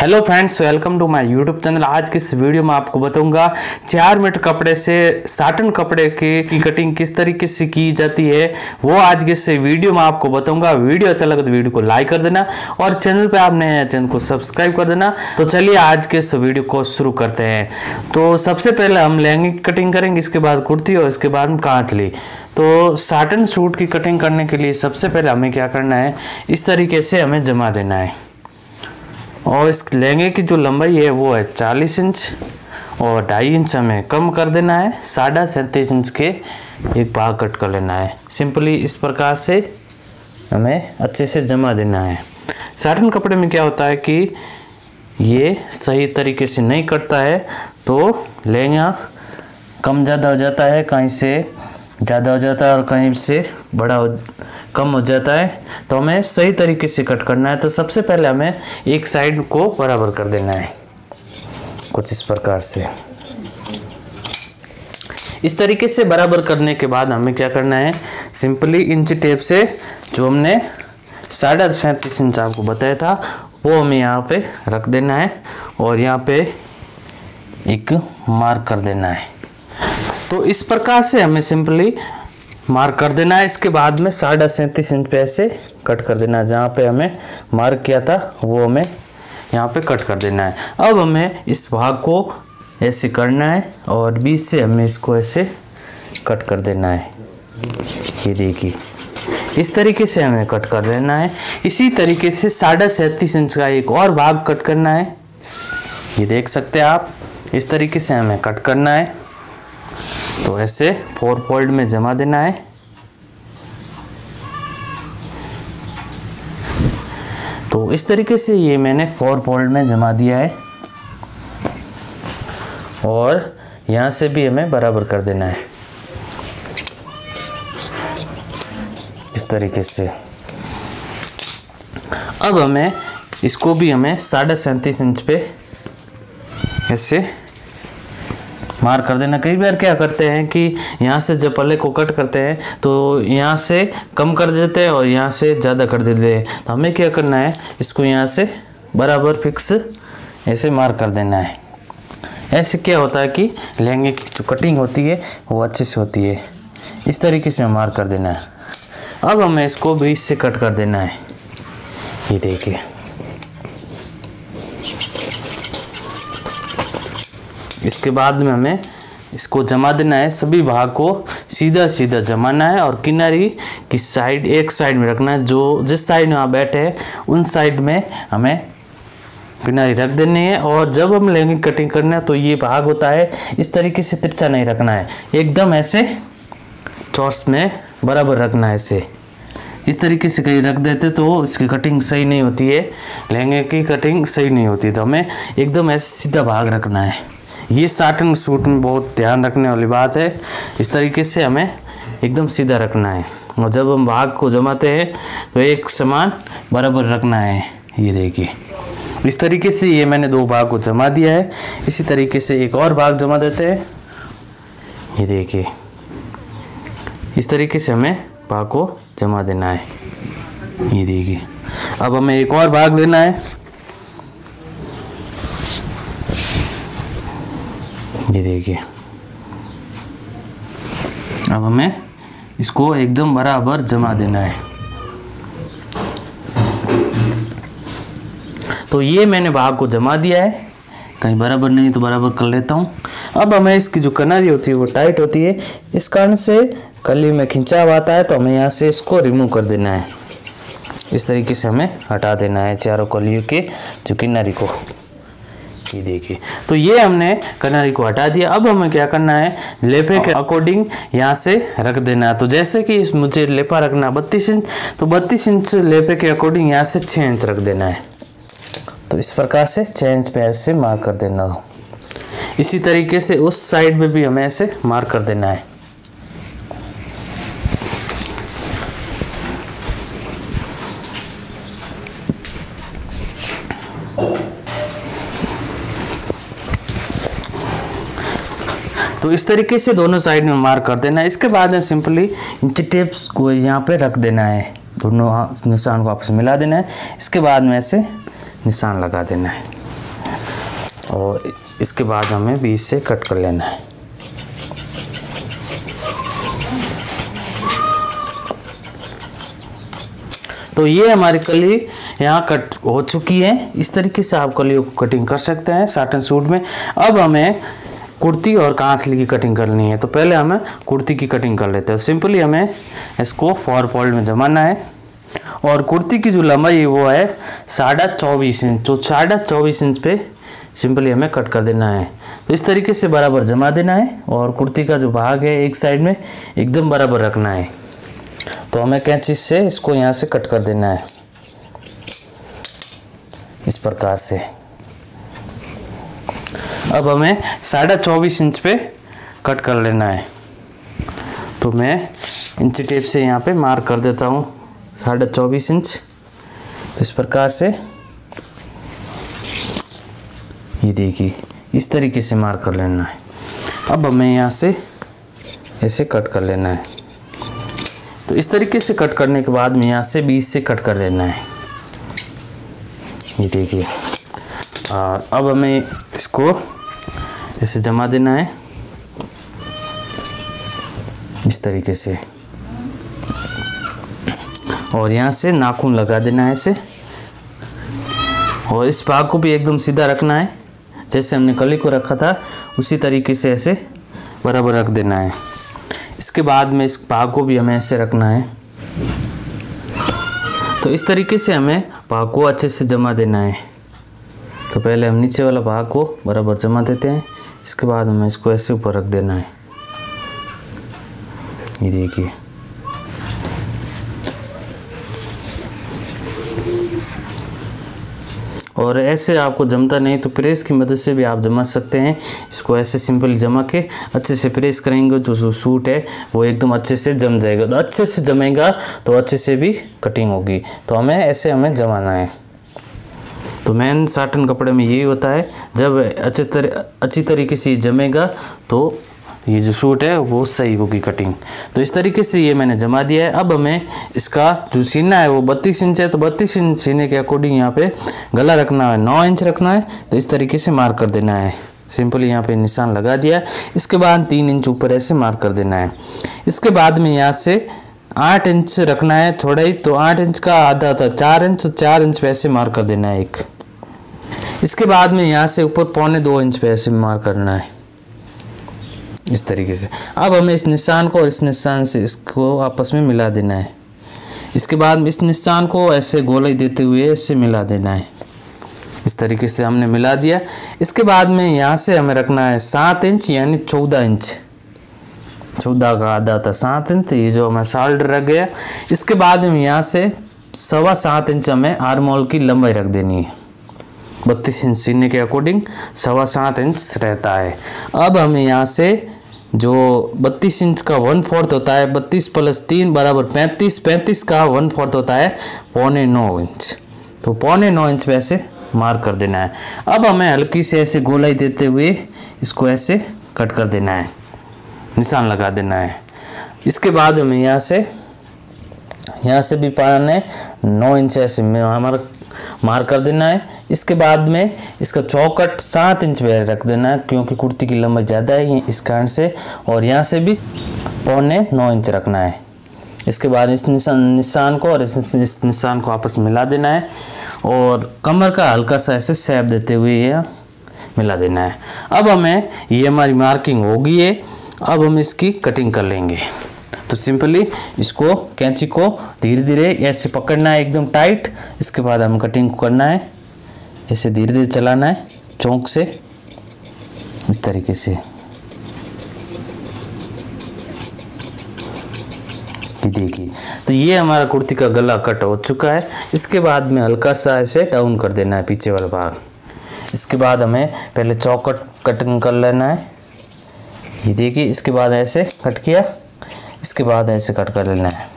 Hello friends, welcome to my YouTube channel. आज की इस वीडियो में आपको बताऊंगा 4 मीटर कपड़े से साटन कपड़े की कटिंग किस तरीके से की जाती है, वो आज के इस वीडियो में आपको बताऊंगा। वीडियो अच्छा लगे तो वीडियो को लाइक कर देना और चैनल पे आप नए हैं चैनल को सब्सक्राइब कर देना। तो चलिए आज के इस वीडियो को शुरू करते हैं। तो सबसे पहले हम लहंगे की कटिंग करेंगे, इसके बाद कुर्ती और इसके बाद कांतली। तो साटन सूट की कटिंग करने के लिए सबसे पहले हमें क्या करना है, इस तरीके से हमें जमा देना है। और इस लहंगे की जो लंबाई है वो है 40 इंच और 2.5 इंच हमें कम कर देना है। 37.5 इंच के एक भाग कट कर लेना है। सिंपली इस प्रकार से हमें अच्छे से जमा देना है। साटन कपड़े में क्या होता है कि ये सही तरीके से नहीं कटता है, तो लहंगा कम ज़्यादा हो जाता है, कहीं से ज़्यादा हो जाता है और कहीं से कम हो जाता है। तो हमें सही तरीके से कट करना है। तो सबसे पहले हमें एक साइड को बराबर कर देना है, कुछ इस प्रकार से। इस तरीके से बराबर करने के बाद हमें क्या करना है, सिंपली इंच टेप से जो हमने 37.5 इंच आपको बताया था वो हमें यहाँ पे रख देना है और यहाँ पे एक मार्क कर देना है। तो इस प्रकार से हमें सिंपली मार्क कर देना है। इसके बाद में 37.5 इंच पे ऐसे कट कर देना है। जहाँ पे हमें मार्क किया था वो हमें यहाँ पे कट कर देना है। अब हमें इस भाग को ऐसे करना है और बीच से हमें इसको ऐसे कट कर देना है। ये देखिए, इस तरीके से हमें कट कर देना है। इसी तरीके से 37.5 इंच का एक और भाग कट करना है। ये देख सकते हैं आप, इस तरीके से हमें कट करना है। तो ऐसे 4 फोल्ड में जमा देना है। तो इस तरीके से ये मैंने 4 फोल्ड में जमा दिया है और यहाँ से भी हमें बराबर कर देना है इस तरीके से। अब हमें इसको भी हमें 37.5 इंच पे ऐसे मार कर देना। कई बार क्या करते हैं कि यहाँ से जब पल्ले को कट करते हैं तो यहाँ से कम कर देते हैं और यहाँ से ज़्यादा कर देते हैं। तो हमें क्या करना है, इसको यहाँ से बराबर फिक्स ऐसे मार कर देना है। ऐसे क्या होता है कि लहंगे की जो कटिंग होती है वो अच्छे से होती है। इस तरीके से मार कर देना है। अब हमें इसको बीच से कट कर देना है। ये देखिए, इसके बाद में हमें इसको जमा देना है। सभी भाग को सीधा सीधा जमाना है और किनारी की साइड एक साइड में रखना है। जो जिस साइड में आप बैठे हैं उन साइड में हमें किनारी रख देनी है। और जब हम लहंगे कटिंग करना है तो ये भाग होता है इस तरीके से तिरछा नहीं रखना है, एकदम ऐसे चौरस में बराबर रखना है। ऐसे इस तरीके से कहीं रख देते तो इसकी कटिंग सही नहीं होती है, लहंगे की कटिंग सही नहीं होती। तो हमें एकदम ऐसे सीधा भाग रखना है। ये साटन सूट में बहुत ध्यान रखने वाली बात है। इस तरीके से हमें एकदम सीधा रखना है और जब हम भाग को जमाते हैं तो एक समान बराबर रखना है। ये देखिए, इस तरीके से ये मैंने 2 भाग को जमा दिया है। इसी तरीके से एक और भाग जमा देते हैं। ये देखिए, इस तरीके से हमें भाग को जमा देना है। ये देखिए, अब हमें एक और भाग लेना है। ये देखिए, अब हमें इसको एकदम बराबर जमा देना है। तो ये मैंने भाग को जमा दिया है, कहीं बराबर नहीं तो बराबर कर लेता हूँ। अब हमें इसकी जो किनारी होती है वो टाइट होती है, इस कारण से कली में खिंचाव आता है। तो हमें यहाँ से इसको रिमूव कर देना है। इस तरीके से हमें हटा देना है चारों कलियों के जो किनारी को। ये देखिए, तो ये हमने किनारी को हटा दिया। अब हमें क्या करना है, लेपे के अकॉर्डिंग यहाँ से रख देना है। तो जैसे कि मुझे लेपा रखना 32 इंच, तो 32 इंच लेपे के अकॉर्डिंग यहाँ से 6 इंच रख देना है। तो इस प्रकार से 6 इंच पे ऐसे मार्क कर देना हो। इसी तरीके से उस साइड में भी हमें ऐसे मार्क कर देना है। तो इस तरीके से दोनों साइड में मार्क कर देना है। इसके बाद में सिंपली इंच टेप को यहाँ पे रख देना है। दोनों निशान को आपस में मिला देना है। इसके बाद में ऐसे निशान लगा देना है। और इसके बाद हमें बीच से कट कर लेना है। तो ये हमारी कली यहाँ कट हो चुकी है। इस तरीके से आप कलियों को कटिंग कर सकते हैं साटन सूट में। अब हमें कुर्ती और कांसली की कटिंग करनी है। तो पहले हमें कुर्ती की कटिंग कर लेते हैं। सिंपली हमें इसको 4 फोल्ड में जमाना है और कुर्ती की जो लंबाई है वो है 24.5 इंच। तो 24.5 इंच पे सिंपली हमें कट कर देना है। तो इस तरीके से बराबर जमा देना है और कुर्ती का जो भाग है एक साइड में एकदम बराबर रखना है। तो हमें कैंची से इसको यहाँ से कट कर देना है इस प्रकार से। अब हमें 24.5 इंच पे कट कर लेना है। तो मैं इंची टेप से यहाँ पे मार्क कर देता हूँ 24.5 इंच। तो इस प्रकार से ये देखिए इस तरीके से मार्क कर लेना है। अब हमें यहाँ से ऐसे कट कर लेना है। तो इस तरीके से कट करने के बाद में यहाँ से बीच से कट कर लेना है। ये देखिए और अब हमें इसको ऐसे जमा देना है इस तरीके से और यहाँ से नाखून लगा देना है ऐसे। और इस भाग को भी एकदम सीधा रखना है, जैसे हमने कली को रखा था उसी तरीके से ऐसे बराबर रख देना है। इसके बाद में इस भाग को भी हमें ऐसे रखना है। तो इस तरीके से हमें भाग को अच्छे से जमा देना है। तो पहले हम नीचे वाला भाग को बराबर जमा देते हैं, इसके बाद हमें इसको ऐसे ऊपर रख देना है। ये देखिए और ऐसे आपको जमता नहीं तो प्रेस की मदद से भी आप जमा सकते हैं। इसको ऐसे सिंपल जमा के अच्छे से प्रेस करेंगे जो सूट है वो एकदम अच्छे से जम जाएगा। तो अच्छे से जमेगा तो अच्छे से भी कटिंग होगी। तो हमें जमाना है। तो मेन साटन कपड़े में यही होता है, जब अच्छी तरीके से जमेगा तो ये जो सूट है वो सही होगी कटिंग। तो इस तरीके से ये मैंने जमा दिया है। अब हमें इसका जो सीना है वो 32 इंच है। तो 32 इंच सीने के अकॉर्डिंग यहाँ पे गला रखना है 9 इंच रखना है। तो इस तरीके से मार्क कर देना है। सिंपली यहाँ पे निशान लगा दिया। इसके बाद 3 इंच ऊपर ऐसे मार्क कर देना है। इसके बाद में यहाँ से 8 इंच रखना है चौड़ाई। तो 8 इंच का आधा था 4 इंच, तो 4 इंच पे ऐसे मार्क कर देना है एक। इसके बाद में यहाँ से ऊपर 1.25 इंच पे ऐसे मार्क करना है इस तरीके से। अब हमें इस निशान को और इस निशान से इसको आपस में मिला देना है। इसके बाद इस निशान को ऐसे गोलाई देते हुए ऐसे मिला देना है। इस तरीके से हमने मिला दिया। इसके बाद में यहाँ से हमें रखना है 7 इंच यानी 14 इंच। 14 का आधा था 7 इंच। ये जो हमें शोल्डर रख गया। इसके बाद में यहाँ से 7.25 इंच हमें आर्म होल की लंबाई रख देनी है। 32 इंच सीने के अकॉर्डिंग 7.25 इंच रहता है। अब हमें यहाँ से जो 32 इंच का 1/4 होता है, 32 + 3 = 35, 35 का 1/4 होता है 9.25 इंच। तो 9.25 इंच पे ऐसे मार्क कर देना है। अब हमें हल्की से ऐसे गोलाई देते हुए इसको ऐसे कट कर देना है, निशान लगा देना है। इसके बाद हमें यहाँ से भी पाने 9 इंच ऐसे में हमारा मार्क कर देना है। इसके बाद में इसका चौकट 7 इंच पे रख देना है, क्योंकि कुर्ती की लंबाई ज़्यादा है इस कारण से। और यहाँ से भी 9.25 इंच रखना है। इसके बाद इस निशान को और इस निशान को आपस में मिला देना है और कमर का हल्का सा ऐसे शेप देते हुए ये मिला देना है। अब हमें ये हमारी मार्किंग हो गई है। अब हम इसकी कटिंग कर लेंगे। तो सिंपली इसको कैंची को धीरे धीरे ऐसे पकड़ना है एकदम टाइट। इसके बाद हम कटिंग को करना है, ऐसे धीरे धीरे चलाना है चौक से इस तरीके से। देखिए तो ये हमारा कुर्ती का गला कट हो चुका है। इसके बाद में हल्का सा ऐसे डाउन कर देना है पीछे वाला भाग। इसके बाद हमें पहले चौकट कटिंग कर लेना है। ये देखिए इसके बाद ऐसे कट किया, इसके बाद ऐसे कट कर लेना है।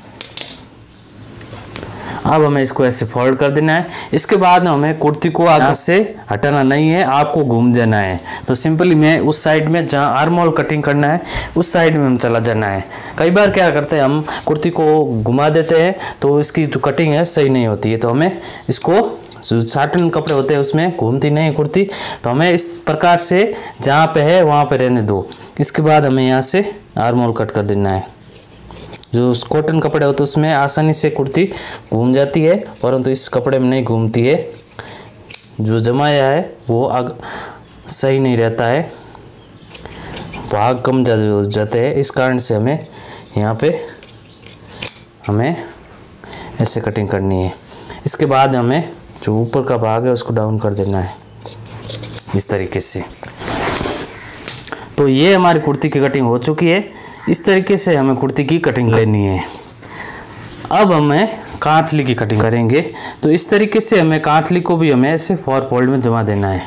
अब हमें इसको ऐसे फोल्ड कर देना है। इसके बाद हमें कुर्ती को आगे से हटाना नहीं है, आपको घूम जाना है। तो सिंपली मैं उस साइड में जहाँ आर्म होल कटिंग करना है उस साइड में हम चला जाना है। कई बार क्या करते हैं हम कुर्ती को घुमा देते हैं तो इसकी जो कटिंग है सही नहीं होती है। तो हमें इसको जो साटन कपड़े होते हैं उसमें घूमती नहीं कुर्ती, तो हमें इस प्रकार से जहाँ पे है वहाँ पे रहने दो। इसके बाद हमें यहाँ से आर्म होल कट कर देना है। जो कॉटन कपड़े होते हैं उसमें आसानी से कुर्ती घूम जाती है, परंतु इस कपड़े में नहीं घूमती है। जो जमाया है वो सही नहीं रहता है, भाग कम ज़्यादा हो जाते हैं। इस कारण से हमें यहाँ पे ऐसे कटिंग करनी है। इसके बाद हमें जो ऊपर का भाग है उसको डाउन कर देना है इस तरीके से। तो ये हमारी कुर्ती की कटिंग हो चुकी है। इस तरीके से हमें कुर्ती की कटिंग लेनी है। अब हमें कांचली की कटिंग करेंगे। तो इस तरीके से हमें कांचली को भी हमें ऐसे 4 फोल्ड में जमा देना है।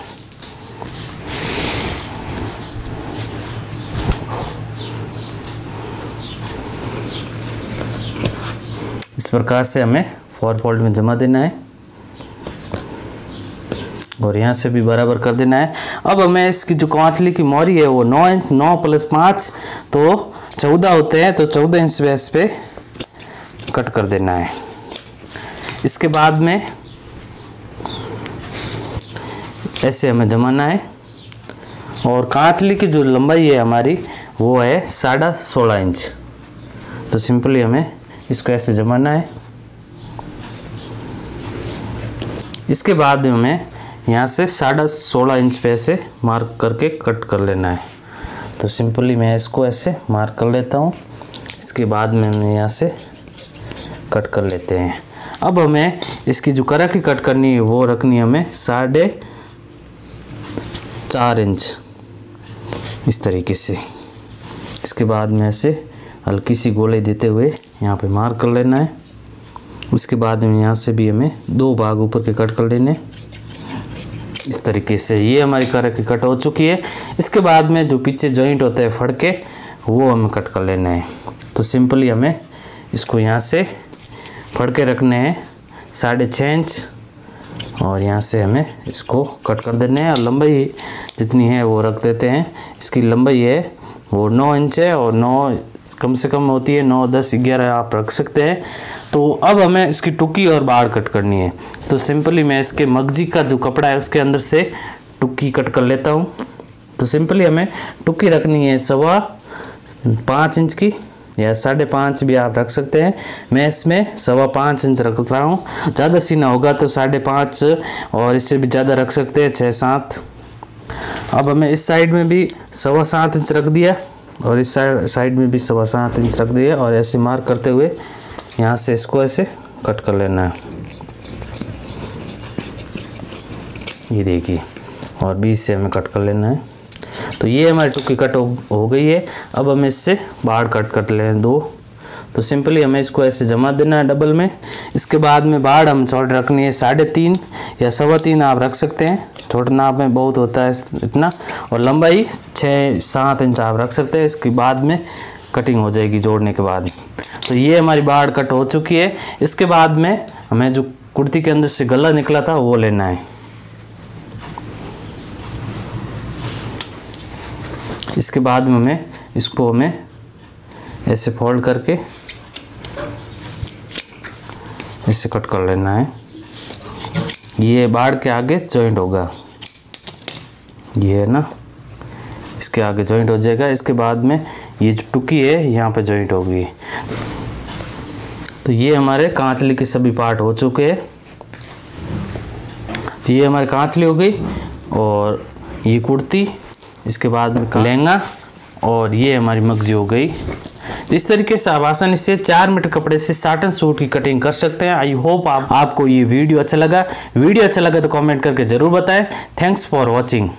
इस प्रकार से हमें 4 फोल्ड में जमा देना है और यहाँ से भी बराबर कर देना है। अब हमें इसकी जो कांचली की मोहरी है वो 9 इंच, 9 + 5 तो 14 होते हैं, तो 14 इंच बेस पे कट कर देना है। इसके बाद में ऐसे हमें जमाना है और कांचली की जो लंबाई है हमारी वो है 16.5 इंच। तो सिंपली हमें इसको ऐसे जमाना है। इसके बाद हमें यहाँ से 16.5 इंच पे ऐसे मार्क करके कट कर लेना है। तो सिंपली मैं इसको ऐसे मार्क कर लेता हूँ। इसके बाद में हमें यहाँ से कट कर लेते हैं। अब हमें इसकी जो करा की कट करनी है वो रखनी है हमें 4.5 इंच इस तरीके से। इसके बाद में ऐसे हल्की सी गोलाई देते हुए यहाँ पे मार्क कर लेना है। इसके बाद में यहाँ से भी हमें 2 भाग ऊपर के कट कर लेने इस तरीके से। ये हमारी करा की कट हो चुकी है। इसके बाद में जो पीछे जॉइंट होता है फड़के वो हमें कट कर लेना है। तो सिंपली हमें इसको यहाँ से फड़के रखने हैं 6.5 इंच और यहाँ से हमें इसको कट कर देने हैं। और लंबाई जितनी है वो रख देते हैं। इसकी लंबाई है वो 9 इंच है और 9 कम से कम होती है, 9, 10, 11 आप रख सकते हैं। तो अब हमें इसकी टुकी और बाड़ कट करनी है। तो सिंपली मैं इसके मगजी का जो कपड़ा है उसके अंदर से टुकी कट कर लेता हूँ। तो सिंपली हमें टुकी रखनी है 5.25 इंच की या 5.5 भी आप रख सकते हैं। मैं इसमें 5.25 इंच रख रहा हूँ। ज़्यादा सीना होगा तो 5.5 और इससे भी ज़्यादा रख सकते हैं, 6-7। अब हमें इस साइड में भी 7.25 इंच रख दिया और इस साइड में भी 7.25 इंच रख दिया और ऐसे मार्क करते हुए यहाँ से इसको ऐसे कट कर लेना है। ये देखिए, और बीच से हमें कट कर लेना है। तो ये हमारी टुकी कट हो गई है। अब हमें इससे बाहर कट कर लें 2। तो सिंपली हमें इसको ऐसे जमा देना है डबल में। इसके बाद में बाड़ हम चौड़ी रखनी है 3.5 या 3.25 आप रख सकते हैं। छोटा नाप में बहुत होता है इतना। और लंबाई 6-7 इंच आप रख सकते हैं। इसके बाद में कटिंग हो जाएगी जोड़ने के बाद। तो ये हमारी बाड़ कट हो चुकी है। इसके बाद में हमें जो कुर्ती के अंदर से गला निकला था वो लेना है। इसके बाद में हमें ऐसे फोल्ड करके ऐसे कट कर लेना है। ये बाड़ के आगे जॉइंट होगा, ये है ना, इसके आगे जॉइंट हो जाएगा। इसके बाद में ये जो टुकी है यहाँ पे जॉइंट होगी। तो ये हमारे कांचली के सभी पार्ट हो चुके हैं। तो ये हमारी कांचली हो गई और ये कुर्ती, इसके बाद में लहंगा और ये हमारी मगजी हो गई। इस तरीके से आप आसानी से 4 मीटर कपड़े से साटन सूट की कटिंग कर सकते हैं। आई होप आपको ये वीडियो अच्छा लगा। वीडियो अच्छा लगा तो कमेंट करके जरूर बताएं। Thanks for watching.